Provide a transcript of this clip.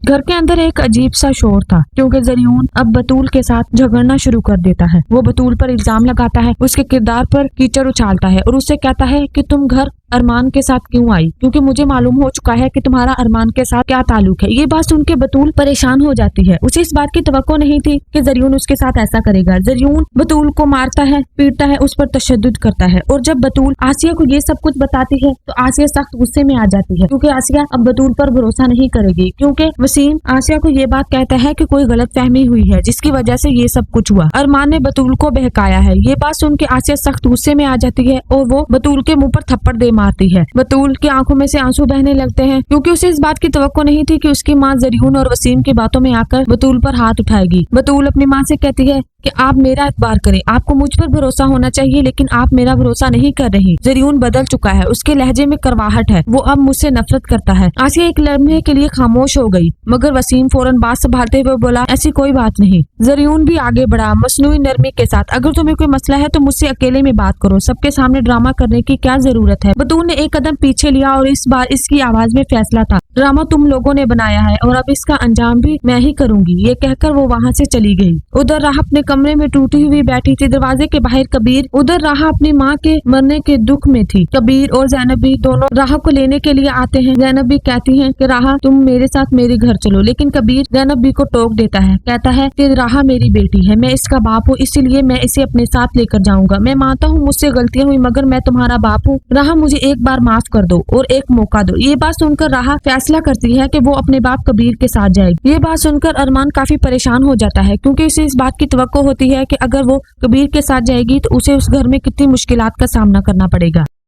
घर के अंदर एक अजीब सा शोर था क्योंकि ज़रियून अब बतूल के साथ झगड़ना शुरू कर देता है। वो बतूल पर इल्जाम लगाता है, उसके किरदार पर कीचड़ उछालता है और उससे कहता है कि तुम घर अरमान के साथ क्यों आई, क्योंकि मुझे मालूम हो चुका है कि तुम्हारा अरमान के साथ क्या ताल्लुक है। ये बात सुन के बतूल परेशान हो जाती है। उसे इस बात की तवक्को नहीं थी कि ज़रियून उसके साथ ऐसा करेगा। ज़रियून बतूल को मारता है, पीटता है, उस पर तशद्दुद करता है और जब बतूल आसिया को ये सब कुछ बताती है तो आसिया सख्त गुस्से में आ जाती है क्योंकि आसिया अब बतूल पर भरोसा नहीं करेगी, क्योंकि वसीम आसिया को ये बात कहता है कि कोई गलतफहमी हुई है जिसकी वजह से ये सब कुछ हुआ। अरमान ने बतूल को बहकाया है। ये बात सुन के आसिया सख्त गुस्से में आ जाती है और वो बतूल के मुंह पर थप्पड़ दे मारती है। बतूल की आंखों में से आंसू बहने लगते हैं क्योंकि उसे इस बात की तवक्को नहीं थी कि उसकी माँ ज़रियून और वसीम की बातों में आकर बतूल पर हाथ उठाएगी। बतूल अपनी माँ से कहती है कि आप मेरा एतबार करें, आपको मुझ पर भरोसा होना चाहिए, लेकिन आप मेरा भरोसा नहीं कर रही। ज़रियून बदल चुका है, उसके लहजे में करवाहट है, वो अब मुझसे नफरत करता है। आसिया एक लम्हे के लिए खामोश हो गई, मगर वसीम फौरन बात संभालते हुए बोला, ऐसी कोई बात नहीं। ज़रियून भी आगे बढ़ा मसनूई नरमी के साथ, अगर तुम्हें कोई मसला है तो मुझसे अकेले में बात करो, सबके सामने ड्रामा करने की क्या जरूरत है। बतूल ने एक कदम पीछे लिया और इस बार इसकी आवाज में फैसला था, ड्रामा तुम लोगों ने बनाया है और अब इसका अंजाम भी मैं ही करूंगी। ये कहकर वो वहाँ से चली गई। उधर राह अपने कमरे में टूटी हुई बैठी थी। दरवाजे के बाहर कबीर, उधर राह अपनी माँ के मरने के दुख में थी। कबीर और ज़ैनब भी दोनों राह को लेने के लिए आते हैं। ज़ैनब भी कहती है कि राह तुम मेरे साथ मेरे घर चलो, लेकिन कबीर ज़ैनब भी को टोक देता है, कहता है कि राह मेरी बेटी है, मैं इसका बाप हूँ, इसीलिए मैं इसे अपने साथ लेकर जाऊंगा। मैं मानता हूँ मुझसे गलतियां हुई, मगर मैं तुम्हारा बाप हूँ। राह मुझे एक बार माफ कर दो और एक मौका दो। ये बात सुनकर राह फैसला करती है कि वो अपने बाप कबीर के साथ जाएगी। ये बात सुनकर अरमान काफी परेशान हो जाता है क्योंकि उसे इस बात की तवक्को होती है कि अगर वो कबीर के साथ जाएगी तो उसे उस घर में कितनी मुश्किलात का सामना करना पड़ेगा।